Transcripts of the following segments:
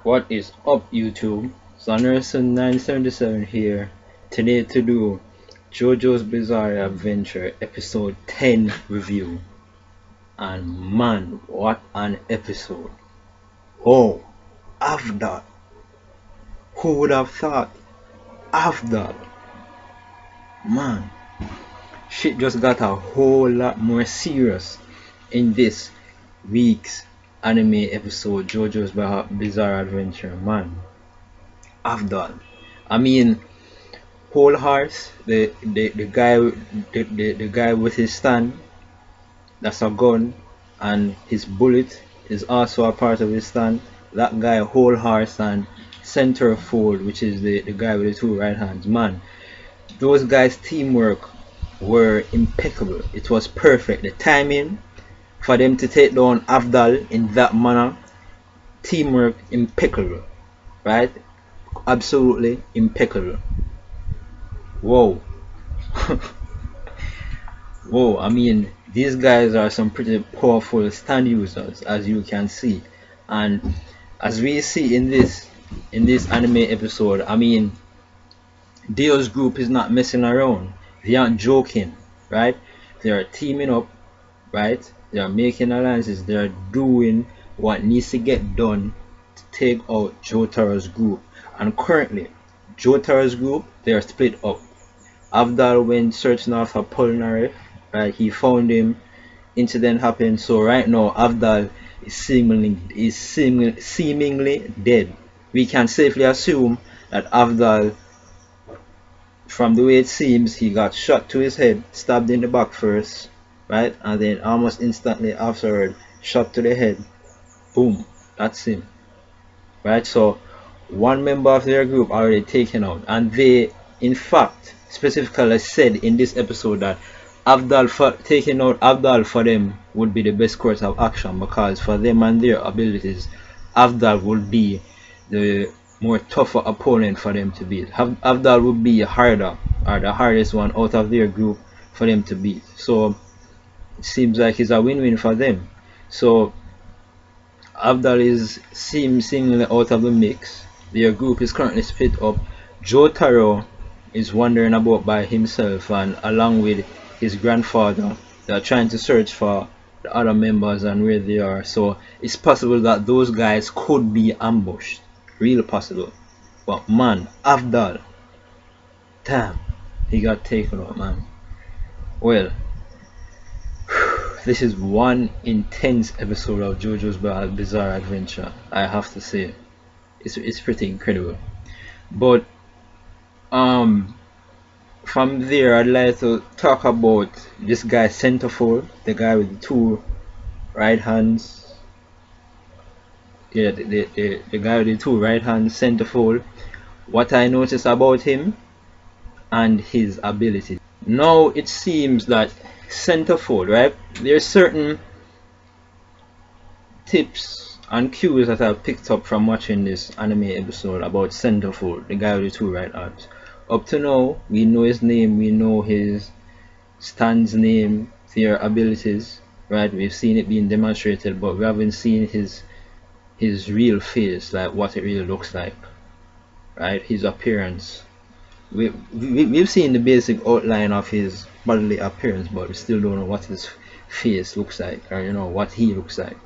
What is up, YouTube? Sanderson 977 here. Today to do JoJo's Bizarre Adventure episode 10 review. And man, what an episode. Oh, after. Who would have thought? After. Man, shit just got a whole lot more serious in this week's anime episode, JoJo's Bizarre Adventure. Man, after. I mean, whole horse, the guy with his stand, that's a gun, and his bullet is also a part of his stand. That guy, whole horse, and centerfold, which is the guy with the two right hands. Man, those guys' teamwork were impeccable. It was perfect. The timing for them to take down Avdal in that manner, teamwork impeccable, right? Absolutely impeccable. Whoa. Whoa, I mean, these guys are some pretty powerful stand users, as you can see. And as we see in this anime episode, I mean, Dio's group is not messing around. They aren't joking, right? They are teaming up, right? They are making alliances. They are doing what needs to get done to take out Jotarou's group. And currently, Jotarou's group, they are split up. Avdal went searching after Polnareff, right? He found him. Incident happened. So right now, Avdal is seemingly dead. We can safely assume that Avdal, from the way it seems, he got shot to his head, stabbed in the back first, right? And then almost instantly afterward, shot to the head. Boom. That's him. Right? So one member of their group already taken out, and they in fact specifically said in this episode that taking out Avdal for them would be the best course of action, because for them and their abilities, Avdal would be the more tougher opponent for them to beat. Avdal would be harder, or the hardest one out of their group for them to beat. So it seems like it's a win-win for them. So Avdal is seemingly out of the mix. Their group is currently split up. Jotarou is wandering about by himself, and along with his grandfather, they are trying to search for the other members and where they are. So it's possible that those guys could be ambushed. Real possible. But man, Avdal, damn, he got taken out, man. Well, this is one intense episode of JoJo's Bizarre Adventure, I have to say. It's pretty incredible. But from there, I'd like to talk about this guy Centerfold, the guy with the two right hands. Yeah, the guy with the two right hands, Centerfold. What I noticed about him and his ability. Now it seems that Centerfold, right? There's certain tips and cues that I've picked up from watching this anime episode about Centerfold, the guy with the two right arms. Up to now, we know his name, we know his stand's name, their abilities, right? We've seen it being demonstrated, but we haven't seen his real face, like what it really looks like, right? His appearance. We've seen the basic outline of his bodily appearance, but we still don't know what his face looks like, or what he looks like.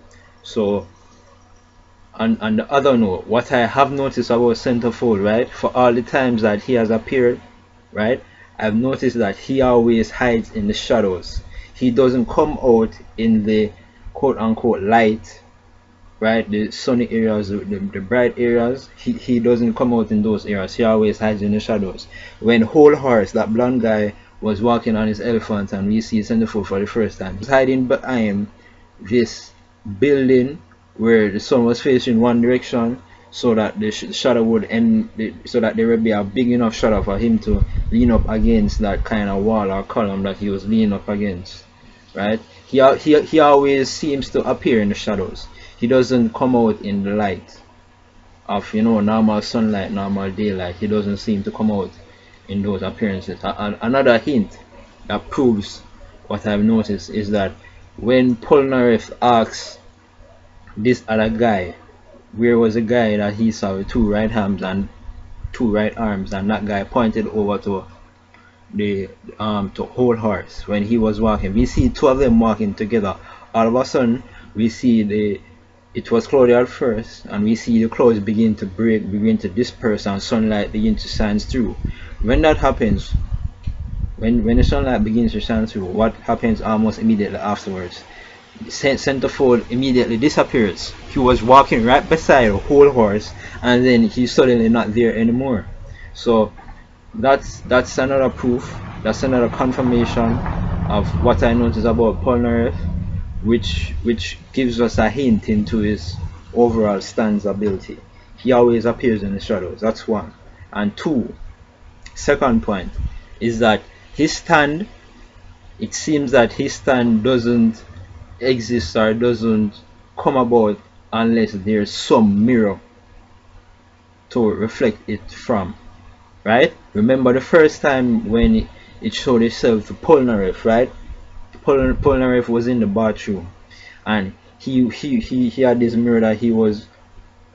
So on the other note, what I have noticed about Centerfold, right, for all the times that he has appeared, right, I've noticed that he always hides in the shadows. He doesn't come out in the quote-unquote light, right, the sunny areas, the bright areas. He doesn't come out in those areas. He always hides in the shadows. When Whole Horse, that blonde guy, was walking on his elephant and we see Centerfold for the first time, he's hiding behind this building where the sun was facing one direction, so that the shadow would end, so that there would be a big enough shadow for him to lean up against that kind of wall or column that he was leaning up against, right? He always seems to appear in the shadows. He doesn't come out in the light of normal sunlight, normal daylight. He doesn't seem to come out in those appearances. Another hint that proves what I've noticed is that when Polnareff asks this other guy where was the guy that he saw with two right arms, and that guy pointed over to the to whole horse when he was walking. We see two of them walking together. All of a sudden we see it was cloudy at first, and we see the clouds begin to break, begin to disperse, and sunlight begin to shine through. When that happens, when the sunlight begins to shine through, what happens almost immediately afterwards? Centerfold immediately disappears. He was walking right beside a whole horse, and then he's suddenly not there anymore. So that's another proof, that's another confirmation of what I noticed about Polnareff, which gives us a hint into his overall stance ability. He always appears in the shadows. That's one. And two, second point is that his stand, it seems that his stand doesn't exist or doesn't come about unless there's some mirror to reflect it from, right? Remember the first time when it showed itself to Polnareff, right? Polnareff was in the bathroom, and he had this mirror that he was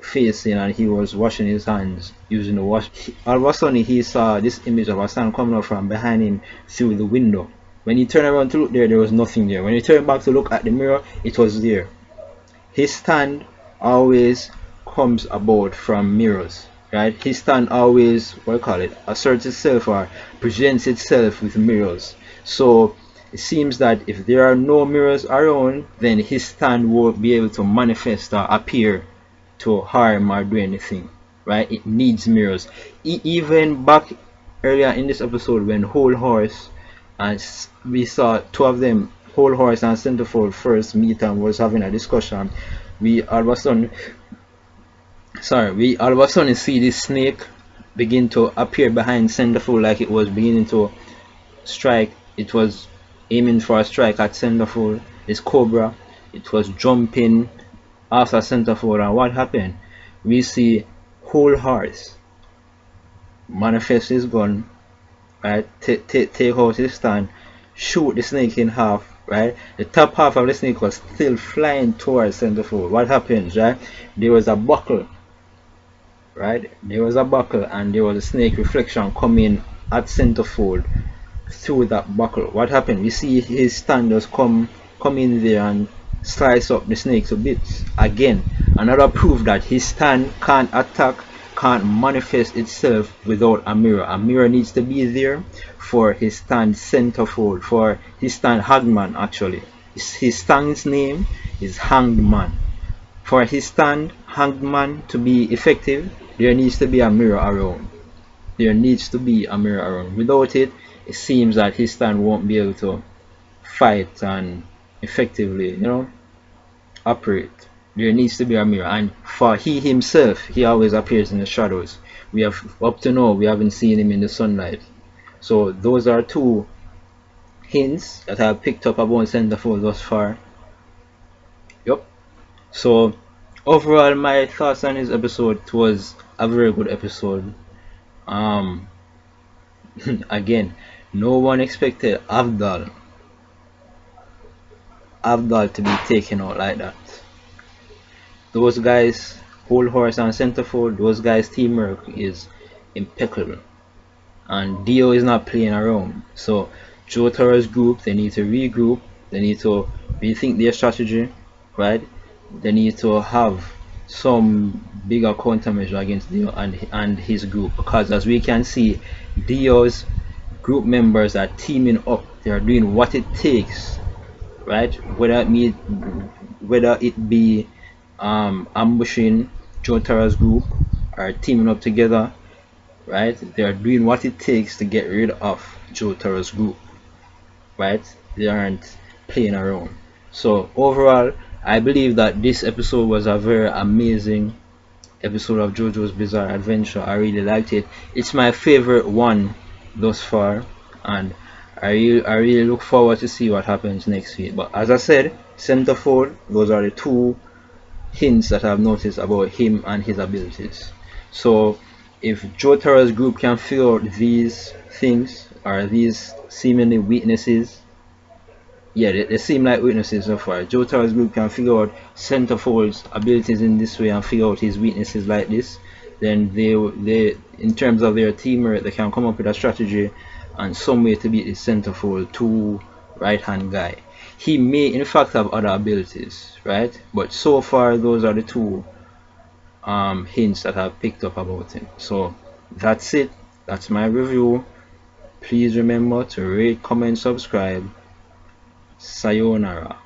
facing, and he was washing his hands using the wash. All of a sudden he saw this image of a stand coming up from behind him through the window. When he turned around to look there was nothing there. When he turned back to look at the mirror, it was there. His stand always comes about from mirrors, right? His stand always, asserts itself or presents itself with mirrors. So it seems that if there are no mirrors around, then his stand won't be able to manifest or appear to harm or do anything, right? It needs mirrors. Even back earlier in this episode, when Whole Horse, and we saw two of them, Whole Horse and Centerfold, first meet and was having a discussion, we all of a sudden see this snake begin to appear behind Centerfold, like it was beginning to strike. It was aiming for a strike at Centerfold. This cobra, it was jumping after Centerfold, and what happened? We see Whole Horse manifest his gun, right? Take out his stand, shoot the snake in half, right? The top half of the snake was still flying towards Centerfold. What happens, right? There was a buckle, right? There was a buckle, and there was a snake reflection coming at Centerfold through that buckle. What happened? We see his stand just come in there and slice up the snake to bits. Again, another proof that his stand can't attack, can't manifest itself without a mirror. A mirror needs to be there for his stand Centerfold, for his stand Hangman. Actually, his stand's name is Hanged Man. For his stand Hanged to be effective, there needs to be a mirror around. There needs to be a mirror around. Without it, it seems that his stand won't be able to fight and effectively, operate. There needs to be a mirror, and for he himself, he always appears in the shadows. We have, up to now, we haven't seen him in the sunlight. So those are two hints that I've picked up about Centerfold thus far. Yup. So overall, my thoughts on this episode, it was a very good episode. Again, no one expected Avdol to be taken out like that. Those guys, Whole Horse and Centerfold, those guys' teamwork is impeccable, and Dio is not playing around. So Jotarou's group, they need to regroup, they need to rethink their strategy, right? They need to have some bigger countermeasure against Dio and his group, because as we can see, Dio's group members are teaming up. They are doing what it takes, right? Whether it be ambushing Jotarou's group or teaming up together, right? They are doing what it takes to get rid of Jotarou's group, right? They aren't playing around. So overall, I believe that this episode was a very amazing episode of JoJo's Bizarre Adventure. I really liked it. It's my favorite one thus far, and I really look forward to see what happens next week. But as I said, Centerfold, those are the two hints that I've noticed about him and his abilities. So if Jotarou's group can figure out these things, or these seemingly weaknesses, yeah, they seem like weaknesses so far. Jotarou's group can figure out Centerfold's abilities in this way and figure out his weaknesses like this. Then they in terms of their teamwork, they can come up with a strategy and some way to beat the Centerfold two right hand guy. He may in fact have other abilities, right? But so far those are the two hints that I've picked up about him. So that's it. That's my review. Please remember to rate, comment, subscribe. Sayonara.